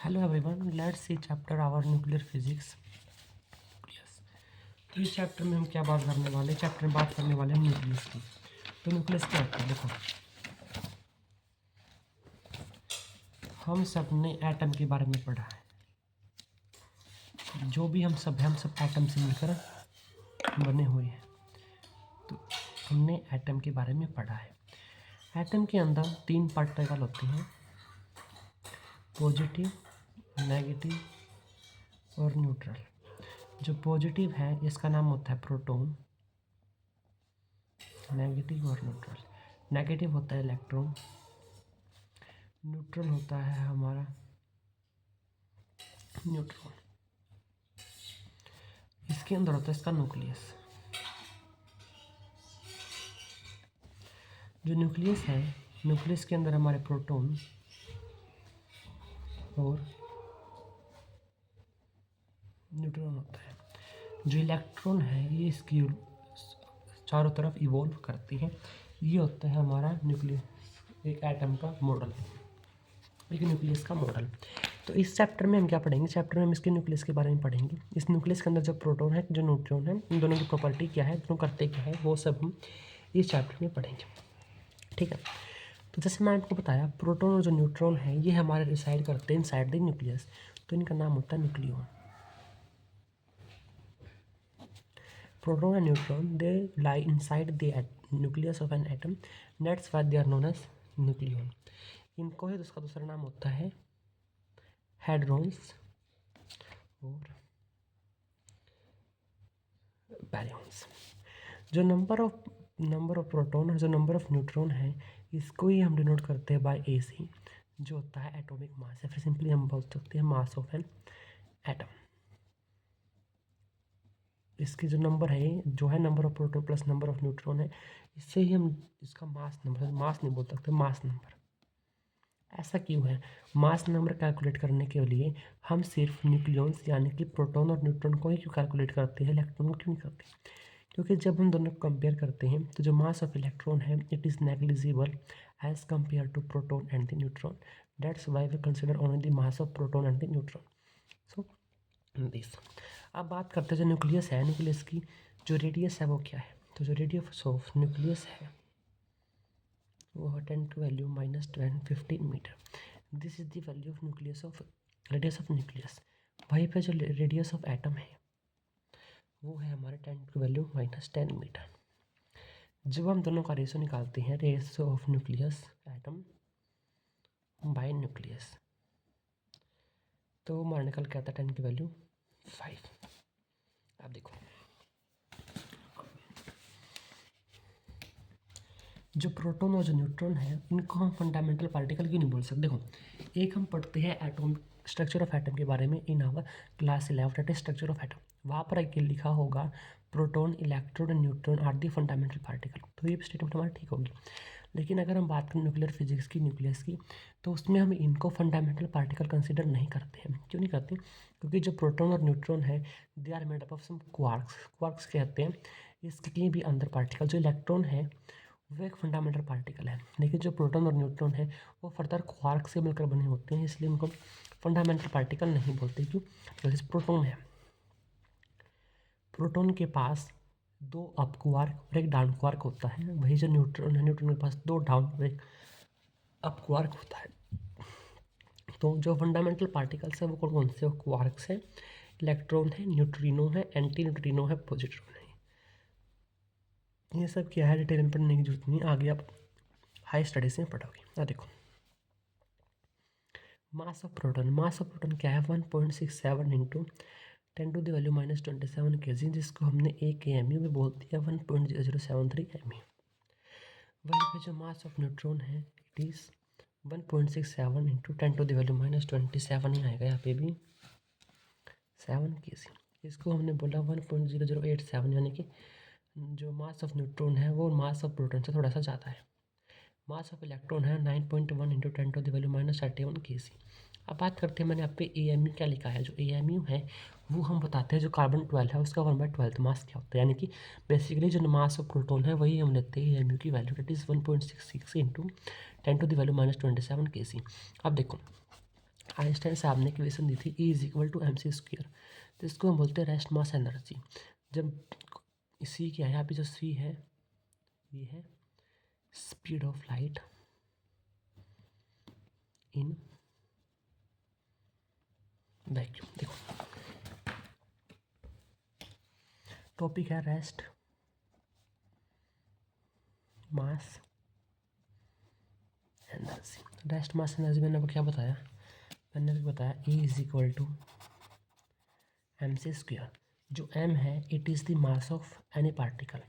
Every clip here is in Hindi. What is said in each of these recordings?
Hello everyone, let's see chapter our nuclear physics. Yes, तो इस चैप्टर में हम क्या बात करने वाले हैं? चैप्टर में बात करने वाले हैं न्यूक्लियस की। तो न्यूक्लियस क्या होता है? देखो, हम सब ने एटम के बारे में पढ़ा है। जो भी हम सब एटम से मिलकर बने हुए हैं। तो हमने एटम के बारे में पढ़ा है। एटम के अंदर 3 पार्टिकल होते हैं, पॉजिटिव, नेगेटिव और न्यूट्रल। जो पॉजिटिव है इसका नाम होता है प्रोटॉन, नेगेटिव और न्यूट्रल। नेगेटिव होता है इलेक्ट्रॉन, न्यूट्रल होता है हमारा न्यूट्रॉन। इसके अंदर होता है इसका न्यूक्लियस। जो न्यूक्लियस है, न्यूक्लियस के अंदर हमारे प्रोटॉन और न्यूट्रॉन होता है। जो इलेक्ट्रॉन है ये इसकी चारों तरफ इवॉल्व करती है। ये होता है हमारा न्यूक्लियस, एक एटम का मॉडल, एक न्यूक्लियस का मॉडल। तो इस चैप्टर में हम क्या पढ़ेंगे? चैप्टर में हम इसके न्यूक्लियस के बारे में पढ़ेंगे। इस न्यूक्लियस के अंदर जो प्रोटॉन है, जो न्यूट्रॉन है, इन दोनों की प्रॉपर्टी क्या है, दोनों करते क्या है, वो सब हम इस चैप्टर में पढ़ेंगे। ठीक है। तो जैसे मैंने आपको बताया, प्रोटॉन और जो न्यूट्रॉन है ये हमारे रिसाइड करते हैं इनसाइड द न्यूक्लियस। तो इनका नाम होता है nucleon. Proton and neutron they lie inside the nucleus of an atom, that's why they are known as nucleon. इनको ही उसका दूसरा नाम होता है हेड्रॉन्स और बैरियंस। जो नंबर ऑफ प्रोटॉन और जो नंबर ऑफ न्यूट्रॉन है, इसको ही हम डिनोट करते हैं बाय AC, जो होता है एटॉमिक मास, या फिर सिंपली हम बोल सकते हैं मास ऑफ एन एटम। इसकी जो नंबर है, जो है number of proton plus number of neutron है, इससे ही हम इसका मास नंबर, मास नहीं बोल सकते, मास नंबर। ऐसा क्यों है? मास नंबर कैलकुलेट करने के लिए हम सिर्फ न्यूक्लियॉन्स यानी कि प्रोटॉन और न्यूट्रॉन को ही क्यों कैलकुलेट करते हैं, इलेक्ट्रॉन को क्यों नहीं करते? क्योंकि जब हम दोनों को कंपेयर करते हैं तो जो मास ऑफ इलेक्ट्रॉन है it is negligible as compare to proton and the neutron. That's why we consider only the mass of proton and the neutron. So this. अब बात करते हैं जो न्यूक्लियस है, न्यूक्लियस की जो रेडियस है वो क्या है? तो जो रेडियस ऑफ न्यूक्लियस है वो है 10 to value -10 15 metre. This is the value of nucleus of radius of nucleus. वहीं पे जो रेडियस ऑफ एटम है वो है हमारे 10 टू वैल्यू -10 मीटर। जब हम दोनों का रेशो निकालते हैं, ratio of nucleus atom by nucleus, तो हमारा निकल के आता है 10 की वैल्यू 5। अब देखो, जो प्रोटॉन और जो न्यूट्रॉन है इनको हम फंडामेंटल पार्टिकल क्यों नहीं बोल सकते? देखो, एक हम पढ़ते हैं एटॉम, स्ट्रक्चर ऑफ एटम के बारे में in our class 11, that is structure of atom. वहाँ पर एक लिखा होगा proton, electron and neutron are the fundamental particle. तो ये स्टेटमेंट हमारी ठीक होगी। लेकिन अगर हम बात करें न्यूक्लियर फिजिक्स की, न्यूक्लियस की, तो उसमें हम इनको फंडामेंटल पार्टिकल कंसिडर नहीं करते हैं। क्यों नहीं करते? क्योंकि जो प्रोटॉन और न्यूट्रॉन है they are made up of some quarks. Quarks कहते हैं इसके भी अंदर पार्टिकल। जो इलेक्ट्रॉन है वो एक फंडामेंटल पार्टिकल है, लेकिन जो प्रोटॉन और न्यूट्रॉन है वो फर्दर क्वार्क से मिलकर बने होते हैं, इसलिए उनको फंडामेंटल पार्टिकल नहीं बोलते। क्यों? जैसे प्रोटॉन है, प्रोटॉन के पास 2 अप क्वार्क और एक डाउन क्वार्क होता है। वही जो न्यूट्रॉन है, न्यूट्रॉन के पास 2 डाउन और एक अप क्वार्क होता है। तो जो फंडामेंटल पार्टिकल्स है वो कौन कौन से? क्वार्क्स है, इलेक्ट्रॉन है, न्यूट्रिनो है, एंटी न्यूट्रिनो है, पॉजिट्रॉन है। ये सब क्या है, डिटेल में पढ़ने की जरूरत नहीं, आगे आप हाई स्टडीज में पढ़ोगे। देखो, मास ऑफ प्रोटॉन क्या है? 1.67 into 10 to the value -27 kg, जिसको हमने 1 AMU में बोल दिया 1.0073 MU। वहीं पे जो मास ऑफ न्यूट्रॉन है it is 1.67 into 10 to the value -27 ही आएगा यहाँ पे भी 7 kg। इसको हमने बोला 1.0087, यानी कि जो मास ऑफ न्यूट्रॉन है वो मास ऑफ प्रोटॉन से थोड़ा सा ज़्यादा है। मास ऑफ इलेक्ट्रॉन है 9.1 into 10 to the value -31 kg। अब बात करते हैं, मैंने यहाँ पे AMU क्या लिखा है? जो AMU है वो हम बताते हैं जो कार्बन 12 है उसका 1/12 मास क्या होता है, यानी कि बेसिकली जो मास ऑफ प्रोटॉन है वही हम लेते हैं AMU की value, that is 1.66 into 10 to the value -27 kg। अब देखो, आइंस्टाइन साहब ने इक्वेशन दी थी E is equal to mc square, तो इसको हम बोलते हैं रेस्ट मास एनर्जी। जब सी क्या है, यहाँ पे जो सी है ये है speed of light in vacuum. देखो टॉपिक है rest mass energy. Rest mass energy मैंने आपको क्या बताया, मैंने भी बताया E is equal to M C square. जो m है it is the mass of any particle,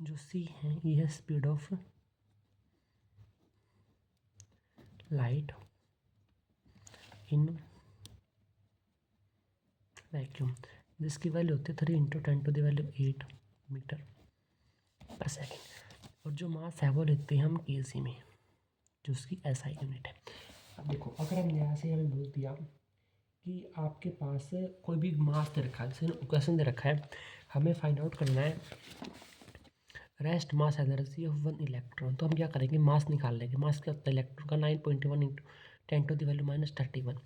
जो c है ये है speed of light in vacuum, जिसकी वैल्यू होती है 3 इंटू 10⁸ मीटर पर सेकेंड। और जो मास है वो लेते हैं हम केजी में, जो उसकी एसआई यूनिट है। अब देखो अगर हम यहाँ से हमें बोल दिया कि आपके पास कोई भी मास दे रखा है, जैसे क्वेश्चन दे रखा है हमें फाइंड आउट करना है rest mass energy of 1 electron, तो हम क्या करेंगे मास निकाल लेंगे। मास क्या होता है इलेक्ट्रॉन का 9.1 इंटू 10⁻⁻31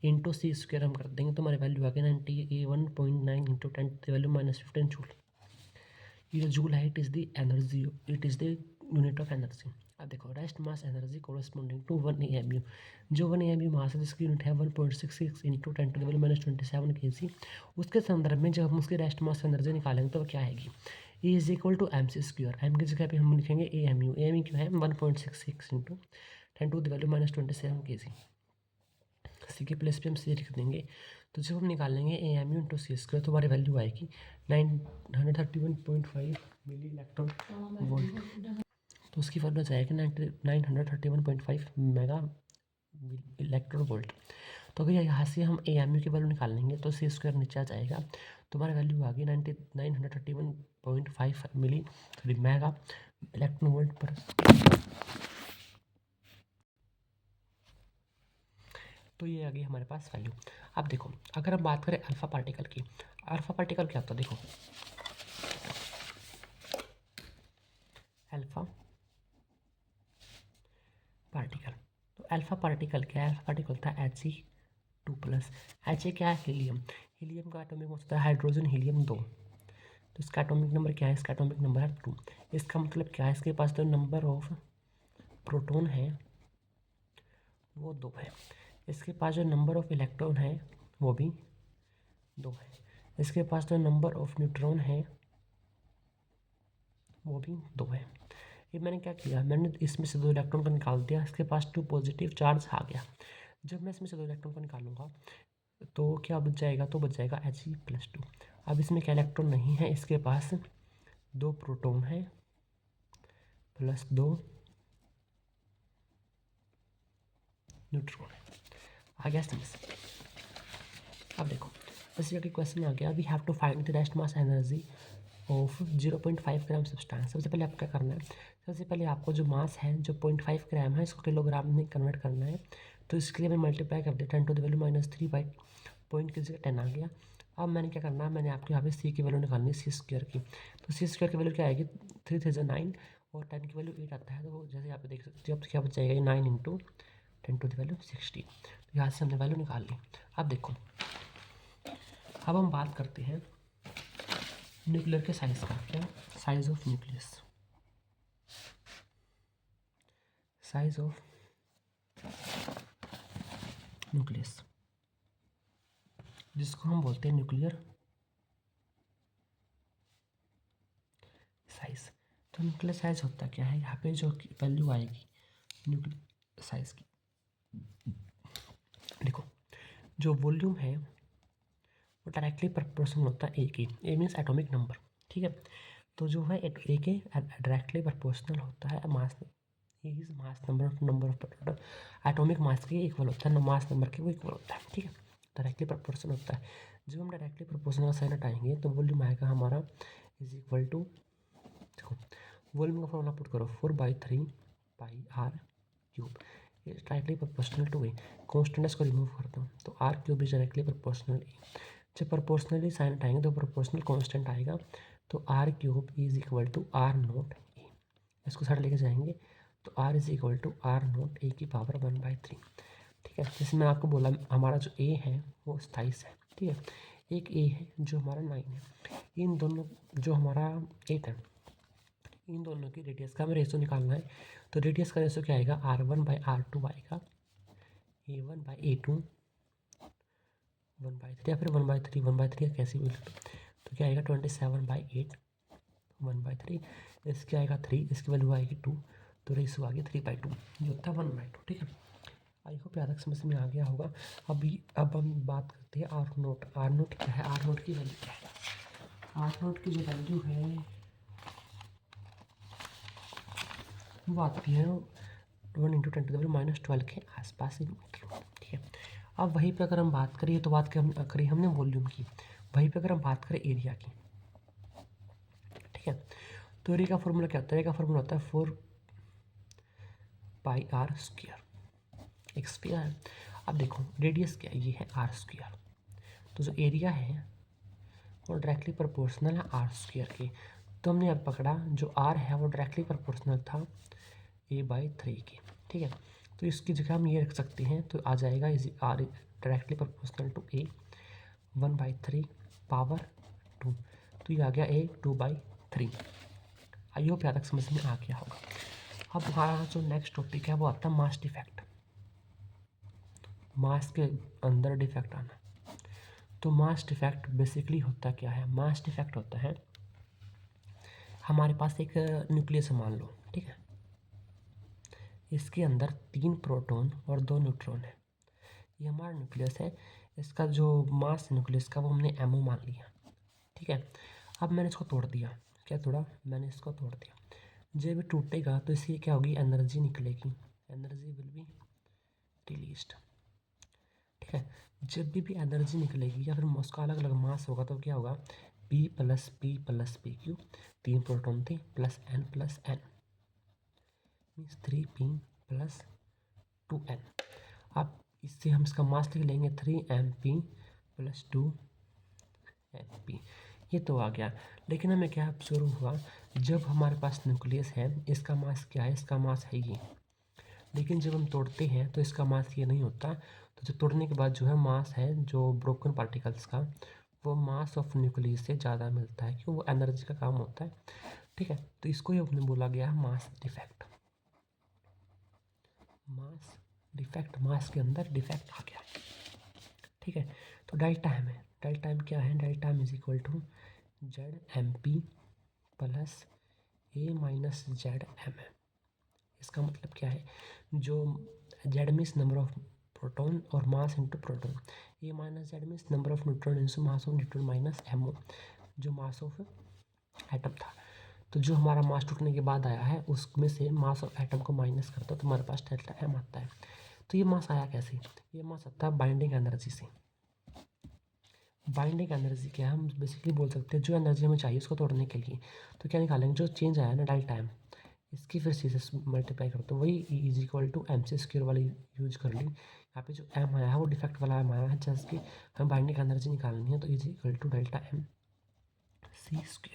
इंटू सी स्क्वायर हम कर देंगे, तो हमारी वैल्यू आ गई 91.9 इंटू 10⁻⁻15 जूल। ये जो जूल है it is the energy, it is the unit of energy. अब देखो rest mass energy corresponding to 1 AMU, जो 1 AMU मास है जिसकी यूनिट है 1.66 इंटू 10⁻⁻27 kg, उसके संदर्भ में जब हम उसकी रेस्ट मास एनर्जी निकालेंगे तो क्या आएगी E is equal to M C square. M की जगह पे हम लिखेंगे AMU, AMU क्या है 1.66 इंटू 10⁻⁻27 kg, सी के प्लेस पे हम सी लिख देंगे। तो जब हम निकालेंगे AMU इंटू सी स्क्वायर तो हमारी वैल्यू आएगी 931.5 मिली इलेक्ट्रॉन वोल्ट, तो उसकी वैल्यू जाएगी 931.5 मेगा इलेक्ट्रॉन वोल्ट। तो अगर यहाँ से हम AMU की वैल्यू निकाल लेंगे तो सी स्क्वायर नीचे आ जाएगा, तो हमारी वैल्यू आ गई 931.5 मिली मेगा इलेक्ट्रॉन वोल्ट पर। तो ये आ गई हमारे पास वैल्यू। अब देखो अगर हम बात करें अल्फा पार्टिकल की, अल्फा पार्टिकल क्या होता है, देखो अल्फा पार्टिकल, तो अल्फा पार्टिकल क्या है, अल्फा पार्टिकल होता है He2+। He क्या है हीलियम, हीलियम का एटॉमिक होता है हाइड्रोजन हीलियम 2, तो इसका एटॉमिक नंबर क्या है, इसका एटॉमिक नंबर है 2। इसका मतलब क्या है, इसके पास जो नंबर ऑफ प्रोटॉन है वो 2 है, इसके पास जो नंबर ऑफ इलेक्ट्रॉन है वो भी 2 है, इसके पास जो नंबर ऑफ न्यूट्रॉन है वो भी 2 है। ये मैंने क्या किया, मैंने इसमें से 2 इलेक्ट्रॉन को निकाल दिया, इसके पास 2 पॉजिटिव चार्ज आ गया। जब मैं इसमें से 2 इलेक्ट्रॉन को निकालूंगा तो क्या बच जाएगा, तो बच जाएगा He+2। अब इसमें क्या इलेक्ट्रॉन नहीं है, इसके पास 2 प्रोटॉन है प्लस 2 न्यूट्रॉन है, आ गया समझ। अब देखो जैसे कि क्वेश्चन आ गया, we have to find the rest mass energy of 0.5 gram substance. सबसे पहले आपको क्या करना है, सबसे पहले आपको जो मास है जो 0.5 ग्राम है इसको किलोग्राम में कन्वर्ट करना है, तो इसके लिए मैं मल्टीप्लाई कर दिया 10⁻³ बाई पॉइंट की जगह 10 आ गया। अब मैंने क्या करना है, मैंने आपको यहाँ पे सी की वैल्यू निकालनी है सी स्क्वायर की, तो सी स्क्वायर की वैल्यू क्या आएगी 3 3 9 और 10 की वैल्यू 8 आता है, तो जैसे यहाँ पे देख सकते हो अब क्या बच जाएगा ये 9 इंटू 10⁻60, तो यहाँ से हमने वैल्यू निकाल ली। अब देखो अब हम बात करते हैं न्यूक्लियर के साइज का, क्या size of nucleus, size of nucleus जिसको हम बोलते हैं न्यूक्लियर साइज। तो न्यूक्लियर साइज होता क्या है, यहाँ पे जो वैल्यू आएगी न्यूक्लियर साइज की, देखो जो वॉल्यूम है वो डायरेक्टली प्रोपोर्शनल होता है ए के, ए मीन्स एटॉमिक नंबर, ठीक है। तो जो है ए के डायरेक्टली प्रोपोर्शनल होता है mass, is mass number of atomic mass के इक्वल होता है, मास नंबर के वो इक्वल होता है, ठीक है, डायरेक्टली प्रोपोर्शनल होता है। जब हम डायरेक्टली प्रोपोर्शनल का साइन हटाएंगे तो वॉल्यूम आएगा हमारा इज इक्वल टू, देखो वॉल्यूम का फॉर्मूला पुट करो 4/3 पाई आर क्यूब, ये directly proportional to A, constant को रिमूव करता हूँ तो r cube is directly proportional A. जब प्रोपोर्शनली साइन हटाएंगे तो प्रोपोर्शनल कांस्टेंट आएगा, तो r cube is equal to r naught A. इसको साइड लेके जाएंगे तो r is equal to r naught A की पावर 1/3। ठीक है, जैसे मैं आपको बोला हमारा जो a है वो 27 है। ठीक है, एक a है जो हमारा 9 है, इन दोनों जो हमारा 8 है, इन दोनों की रेडियस का हमें रेशो निकालना है। तो रेडियस का रेशो क्या आएगा, r1/r2 आएगा, a1/a2 1/3 या फिर 1/3 1/3 कैसे भी लिख लो। तो क्या आएगा 27/8 1/3, इसके आएगा 3, इसकी वैल्यू आएगी 2, तो रेशो आ गया 3/2 जो होता है 1/2। ठीक है, आई होप याद समझ में आ गया होगा। अब हम बात करते हैं आर नोट। आर नोट क्या है, आर नोट की वैल्यू क्या है, आर नोट की जो वैल्यू है वो आती है 1 × 10⁻⁻12 के आसपास ही मीटर। ठीक है, अब वहीं पे अगर हम बात करें तो बात करी हमने वॉल्यूम की, वहीं पे अगर हम बात करें एरिया की। ठीक है, तो एरिया का फॉर्मूला क्या होता है, एरिया का फॉर्मूला होता है 4πr²। एक स्क्वायर है। अब देखो रेडियस क्या है, ये है r²। तो जो एरिया है वो डायरेक्टली प्रोपोर्शनल है r² के। तो हमने अब पकड़ा जो r है वो डायरेक्टली प्रोपोर्शनल था a/3 के। ठीक है, तो इसकी जगह हम ये रख सकते हैं, तो आ जाएगा is r directly proportional to a 1/3 power 2। तो ये आ गया a 2/3। आई होप यहाँ तक समझ में आ गया होगा। अब हमारा जो नेक्स्ट टॉपिक है वो आता है मास डिफेक्ट। मास के अंदर डिफेक्ट आना। तो मास डिफेक्ट बेसिकली होता क्या है, मास डिफेक्ट होता है हमारे पास एक न्यूक्लियस मान लो। ठीक है, इसके अंदर 3 प्रोटॉन और 2 न्यूट्रॉन है, ये हमारा न्यूक्लियस है। इसका जो मास न्यूक्लियस का वो हमने एमओ मान लिया। ठीक है, अब मैंने इसको तोड़ दिया, क्या तोड़ा, मैंने इसको तोड़ दिया। जब ये टूटेगा तो इसकी क्या होगी, एनर्जी निकलेगी, एनर्जी विल बी रिलीज्ड। ठीक है, जब भी एनर्जी निकलेगी या फिर उसका अलग अलग मास होगा तो क्या होगा, P+P+P क्यू, 3 प्रोटॉन थे +N+N मीन्स 3P+2N। अब इससे हम इसका मास लिख लेंगे 3Mp+2Np। ये तो आ गया, लेकिन हमें क्या शुरू हुआ, जब हमारे पास न्यूक्लियस है इसका मास क्या है, इसका मास है ये, लेकिन जब हम तोड़ते हैं तो इसका मास ये नहीं होता। तो जब तोड़ने के बाद जो है मास है जो ब्रोकन पार्टिकल्स का वो मास ऑफ न्यूक्लियस से ज़्यादा मिलता है, क्यों, वो एनर्जी का काम होता है। ठीक है, तो इसको ही अपने बोला गया है मास डिफेक्ट। मास डिफेक्ट, मास के अंदर डिफेक्ट आ गया। ठीक है, तो डेल्टा एम है, डेल्टा एम क्या है, delta M is equal to ZMP plus A-ZM है। इसका मतलब क्या है, जो Z means number of proton और mass into proton, A-Z means number of neutron into mass of neutron minus MO जो मास ऑफ एटम था। तो जो हमारा मास टूटने के बाद आया है उसमें से मास ऑफ एटम को माइनस करता है तो हमारे पास डेल्टा एम आता है। तो ये मास आया कैसे, ये मास आता है बाइंडिंग एनर्जी से। बाइंडिंग एनर्जी क्या है, हम बेसिकली बोल सकते हैं जो एनर्जी हमें चाहिए उसको तोड़ने के लिए। तो क्या निकालेंगे, जो चेंज आया ना डेल्टा एम, इसकी फिर सी से मल्टीप्लाई करो तो वही इज इक्वल टू MC² वाली यूज कर ली। यहाँ पे जो एम आया है वो डिफेक्ट वाला एम आया है, जिसकी हमें बाइंडिंग एनर्जी निकालनी है, तो is equal to delta MC²।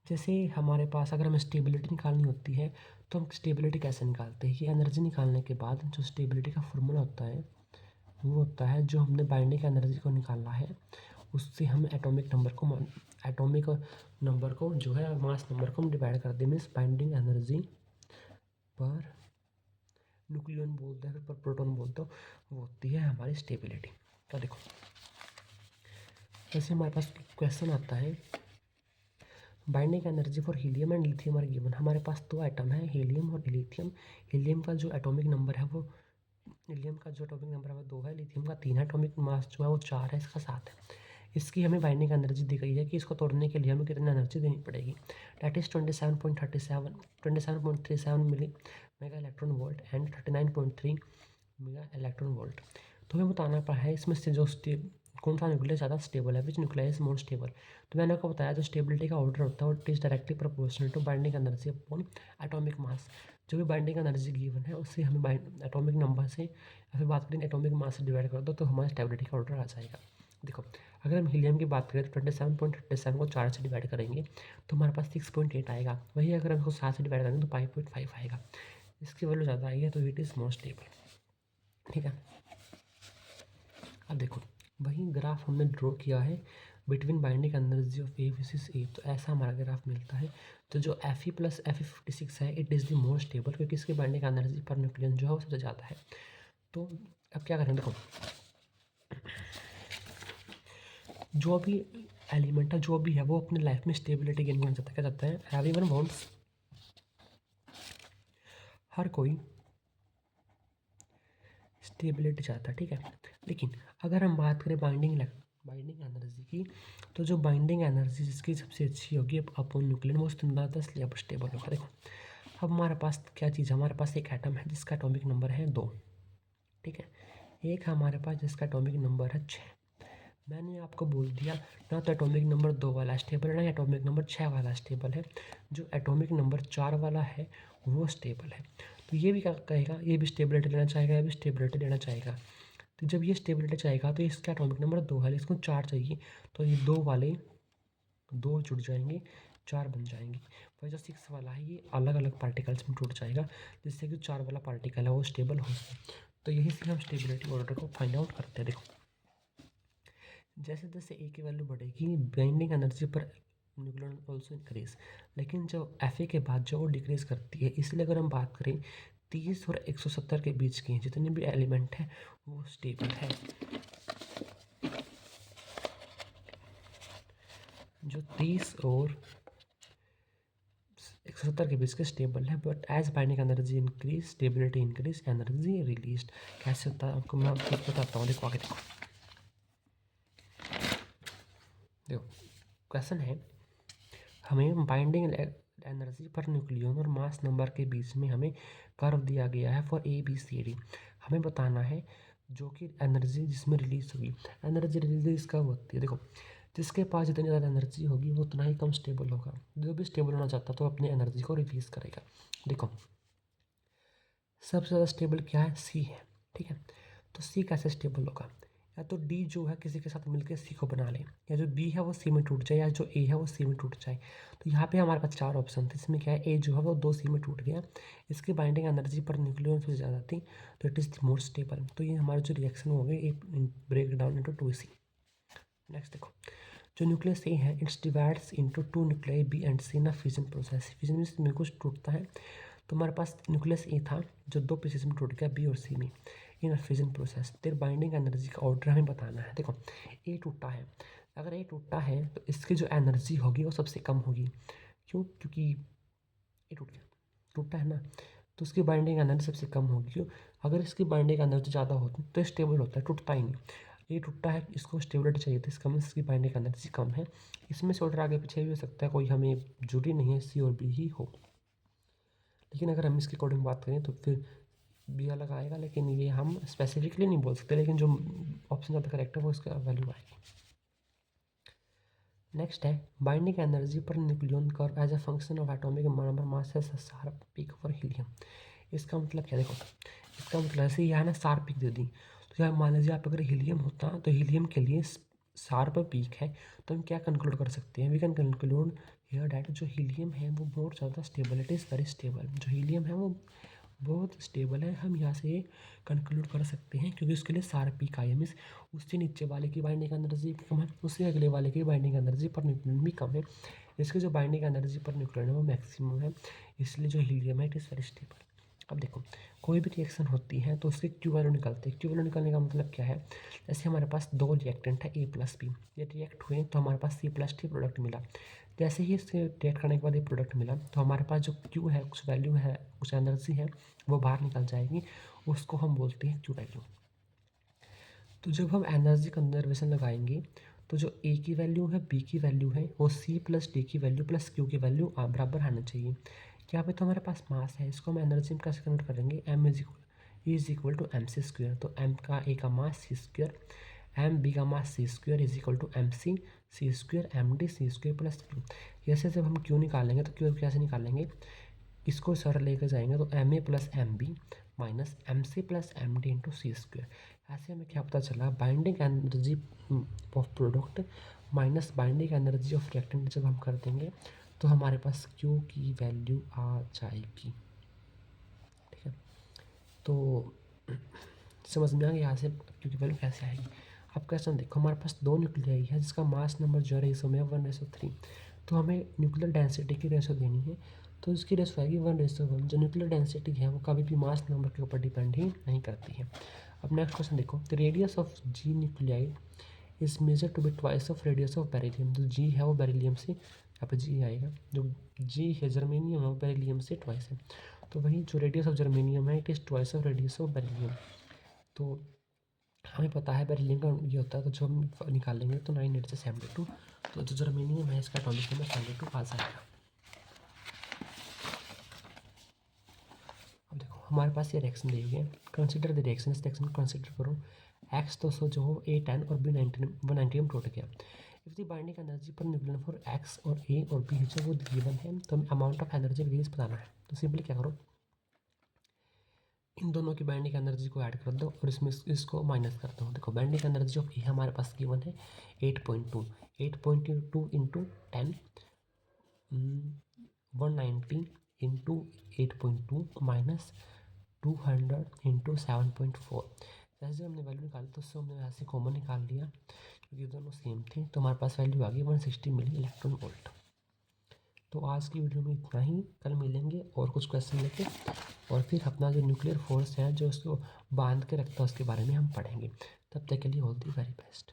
जैसे हमारे पास अगर हमें स्टेबिलिटी निकालनी होती है तो हम स्टेबिलिटी कैसे निकालते हैं, ये एनर्जी निकालने के बाद जो स्टेबिलिटी का फॉर्मूला होता है वो होता है जो हमने बाइंडिंग एनर्जी को निकाला है उससे हम एटॉमिक नंबर को जो है मास नंबर को हम डिवाइड कर दें, मीन्स बाइंडिंग एनर्जी पर न्यूक्लियन बोलते हैं, पर प्रोटॉन बोलते हो, वो होती है हमारी स्टेबिलिटी। तो देखो जैसे हमारे पास क्वेश्चन आता है binding energy for helium and lithium are given. हमारे पास 2 आइटम है, हीलियम और लिथियम। हीलियम का जो एटॉमिक नंबर है वो 2 है, लिथियम का 3 है, एटॉमिक मास जो है वो 4 है, इसका 7 है। इसकी हमें बाइंडिंग एनर्जी दी गई है कि इसको तोड़ने के लिए हमें कितनी एनर्जी देनी पड़ेगी, that is 27.37 milli mega electron volt and 39.3 mega electron volt. तो हमें बताना पड़ा है इसमें से जो कौन सा न्यूक्लियस ज़्यादा स्टेबल है, विच न्यूक्लियस इज मोर स्टेबल। तो मैंने आपको बताया जो स्टेबिलिटी का ऑर्डर होता है वो is directly proportional to binding energy upon atomic mass. जो भी बाइंडिंग एनर्जी गिवन है उससे हमें एटॉमिक नंबर से या फिर बात करेंगे एटॉमिक मास से डिवाइड कर दो तो हमारा स्टेबिलिटी का ऑर्डर आ जाएगा। देखो अगर हम हीलियम की बात करें तो 27.37 को 4 से डिवाइड करेंगे तो हमारे पास 6.8 आएगा। वही अगर हम इसको 7 से डिवाइड करेंगे तो 5.5 आएगा। इसकी वैल्यू ज़्यादा आई है तो इट इज़ मोर स्टेबल। ठीक है, अब देखो वही ग्राफ हमने ड्रॉ किया है between binding energy of A versus A, तो ऐसा हमारा ग्राफ मिलता है। तो जो Fe प्लस Fe56 है it is the more stable, क्योंकि इसकी बाइंडिंग एनर्जी पर न्यूक्लियन जो है वो सबसे ज़्यादा है। तो अब क्या करें, देखो जो भी एलिमेंट है जो भी है वो अपने लाइफ में स्टेबिलिटी गेन करना चाहता है। क्या चाहता है, एवरीवन वांट्स, हर कोई स्टेबिलिटी चाहता है। ठीक है, लेकिन अगर हम बात करें बाइंडिंग एनर्जी की, तो जो बाइंडिंग एनर्जी जिसकी सबसे अच्छी होगी अपॉन न्यूक्लियन वो ज़्यादा इसलिए स्टेबल होगा। देखो अब हमारे पास क्या चीज़ है, हमारे पास एक एटम है जिसका एटॉमिक नंबर है 2। ठीक है, एक हमारे पास जिसका एटॉमिक नंबर है 6। मैंने आपको बोल दिया ना तो एटॉमिक नंबर 2 वाला स्टेबल है ना एटॉमिक नंबर 6 वाला स्टेबल है। जो एटॉमिक नंबर 4 वाला है वो स्टेबल है। तो ये भी क्या कहेगा, ये भी स्टेबिलिटी लेना चाहेगा, ये भी स्टेबिलिटी लेना चाहेगा। तो जब ये स्टेबिलिटी चाहेगा तो इसका एटॉमिक नंबर 2 है, इसको 4 चाहिए, तो ये 2 वाले 2 जुड़ जाएंगे, 4 बन जाएंगे। पर जो 6 वाला है ये अलग अलग पार्टिकल्स में टूट जाएगा, जिससे कि 4 वाला पार्टिकल है वो स्टेबल हो जाए। तो यही से हम स्टेबिलिटी ऑर्डर को फाइंड आउट करते हैं। देखो जैसे जैसे ए की वैल्यू बढ़ेगी बाइंडिंग एनर्जी पर न्यूक्लियन ऑल्सो इंक्रीज, लेकिन जब Fe के बाद जो वो डिक्रीज करती है। इसलिए अगर हम बात करें 30 और 170 के बीच के जितने भी एलिमेंट हैं वो स्टेबल है। जो 30 और 170 के बीच के स्टेबल है, but as binding energy increase stability increase energy release. कैसे होता है आपको मैं आपको बताता हूँ। देखो आगे देखो क्वेश्चन है, हमें बाइंडिंग एनर्जी पर न्यूक्लियन और मास नंबर के बीच में हमें कर्व दिया गया है फॉर ABCD। हमें बताना है जो कि एनर्जी जिसमें रिलीज होगी। एनर्जी रिलीज कब होती है, देखो जिसके पास जितनी ज़्यादा एनर्जी होगी वो उतना ही कम स्टेबल होगा। जो भी स्टेबल होना चाहता है तो अपनी एनर्जी को रिलीज करेगा। देखो सबसे ज़्यादा स्टेबल क्या है, C है। ठीक है, तो C कैसे स्टेबल होगा, या तो D जो है किसी के साथ मिलकर C को बना ले, या जो B है वो C में टूट जाए, या जो A है वो C में टूट जाए। तो यहाँ पे हमारे पास 4 ऑप्शन थे, इसमें क्या है A जो है वो 2 C में टूट गया। इसकी बाइंडिंग एनर्जी पर न्यूक्लियन से ज़्यादा थी, तो it is the more stable. तो ये हमारे जो रिएक्शन हो गए break down into 2C। Next देखो जो न्यूक्लियस A है it's divides into 2 nuclei B and C in a fission process. Fission means में कुछ टूटता है, तो हमारे पास न्यूक्लियस A था जो 2 पीसेस में टूट गया B और C में in a fission process. Their binding energy का ऑर्डर हमें बताना है। देखो A टूटा है, अगर A टूटा है तो इसकी जो एनर्जी होगी वो सबसे कम होगी। क्यों, क्योंकि A टूटा है ना, तो उसकी बाइंडिंग एनर्जी सबसे कम होगी। क्यों, अगर इसकी बाइंडिंग एनर्जी ज़्यादा होती तो स्टेबल होता है, टूटता ही नहीं। ये टूटा है, इसको स्टेबिलिटी चाहिए थी, इसका मीन्स इसकी बाइंडिंग एनर्जी कम है। इसमें से ऑर्डर आगे पीछे भी हो सकता है, कोई हमें जरूरी नहीं है C और B ही हो। लेकिन अगर हम इसके अकॉर्डिंग बात करें तो फिर B अलग आएगा, लेकिन ये हम स्पेसिफिकली नहीं बोल सकते, लेकिन जो ऑप्शन ज़्यादा करेक्ट है वो इसका वैल्यू आएगी। नेक्स्ट है बाइंडिंग एनर्जी पर nucleon curve as a function of atomic number mass है शार्प पीक फॉर हीलियम। इसका मतलब क्या, देखो इसका मतलब ऐसे यहाँ ना शार्प पीक दे दी, तो यहाँ मान लीजिए आप अगर हीलियम होता तो हीलियम के लिए शार्प पीक है, तो हम क्या कंक्लूड कर सकते हैं, we can conclude here that जो हीलियम है वो बहुत ज़्यादा stable, it is very stable. जो हीलियम है वो बहुत स्टेबल है, हम यहाँ से कंक्लूड कर सकते हैं, क्योंकि उसके लिए शार्प पीक आई है। मीन्स उससे नीचे वाले की बाइंडिंग एनर्जी कम है, उससे अगले वाले की बाइंडिंग एनर्जी पर न्यूक्लियन भी कम है। इसकी जो बाइंडिंग एनर्जी पर न्यूक्लियन है वो मैक्सिमम है, इसलिए जो हीलियम है इट इज़ वेरी स्टेबल। अब देखो कोई भी रिएक्शन होती है तो उसके क्यू वैल्यू निकलते हैं। क्यू वैल्यू निकलने का मतलब क्या है, जैसे हमारे पास 2 रिएक्टेंट है A प्लस B, ये रिएक्ट हुए तो हमारे पास C प्लस T प्रोडक्ट मिला। जैसे ही इससे रिएक्ट करने के बाद ये प्रोडक्ट मिला तो हमारे पास जो क्यू है कुछ वैल्यू है कुछ एनर्जी है वो बाहर निकल जाएगी, उसको हम बोलते हैं क्यू वैल्यू। तो जब हम एनर्जी कंजर्वेशन लगाएंगे तो जो A की वैल्यू है B की वैल्यू है वो C प्लस D की वैल्यू प्लस Q की वैल्यू बराबर आना चाहिए। यहाँ पे तो हमारे पास मास है, इसको हम एनर्जी में कैसे कन्वर्ट करेंगे, M is equal to M C square. तो M का A का मास C स्क्वेयर, M B का मास C square is equal to MC square MD C स्क्वेयर प्लस Q। जैसे जब हम Q निकालेंगे तो Q कैसे निकालेंगे, इसको सर लेकर जाएंगे तो MA plus MB minus MC plus MD into C²। ऐसे हमें क्या पता चला, binding energy of product minus binding energy of reactant जब हम कर देंगे तो हमारे पास Q की वैल्यू आ जाएगी। ठीक है, तो समझ में आ गया यहाँ से Q की वैल्यू कैसे आएगी। अब क्वेश्चन देखो, हमारे पास 2 न्यूक्लियाई है जिसका मास नंबर जो है रेशो में 1:3, तो हमें न्यूक्लियर डेंसिटी की रेशो देनी है, तो इसकी रेशो आएगी 1:1। जो न्यूक्लियर डेंसिटी है वो कभी भी मास नंबर के ऊपर डिपेंड ही नहीं करती है। अब नेक्स्ट क्वेश्चन देखो, the radius of G nuclei is measure to be twice of radius of beryllium. जो G है वो बेरिलियम से, यहाँ पे G आएगा, जो G है जर्मेनियम है वो बेरिलियम से ट्वाइस है, तो वही जो रेडियस ऑफ जर्मेनियम है it is twice of radius of beryllium. तो हमें पता है बेरिलियम का ये होता है, तो जो हम निकालेंगे तो 9 से 72, तो जो जर्मेनियम है इसका एटॉमिक नंबर 72 पास आएगा। अब देखो हमारे पास ये रिएक्शन दी हुई है, कंसिडर द रिएक्शन, इस रिएक्शन को कंसिडर करो। X 200 जो हो A10 और B19 190 में टूट गया। इफ द बाइंडिंग एनर्जी पर न्यूक्लियर फॉर X और A और B जो वो गिवन है, तो हमें अमाउंट ऑफ एनर्जी रिलीज बताना है। तो सिंपली क्या करो, इन दोनों की बाइंडिंग एनर्जी को ऐड कर दो और इसमें इसको माइनस कर दो। देखो बाइंडिंग एनर्जी ऑफ ए हमारे पास गिवन है 8.2 इंटू 10 190 इंटू 8.2 माइनस 200 इंटू 7.4। जैसे हमने वैल्यू निकाली तो उससे हमने ऐसे कॉमन निकाल लिया क्योंकि दोनों सेम थे, तो हमारे पास वैल्यू आ गई 160 मिली इलेक्ट्रॉन वोल्ट। तो आज की वीडियो में इतना ही, कल मिलेंगे और कुछ क्वेश्चन लेके, और फिर अपना जो न्यूक्लियर फोर्स है जो उसको बांध के रखता है उसके बारे में हम पढ़ेंगे। तब तक के लिए ऑल दी वेरी बेस्ट।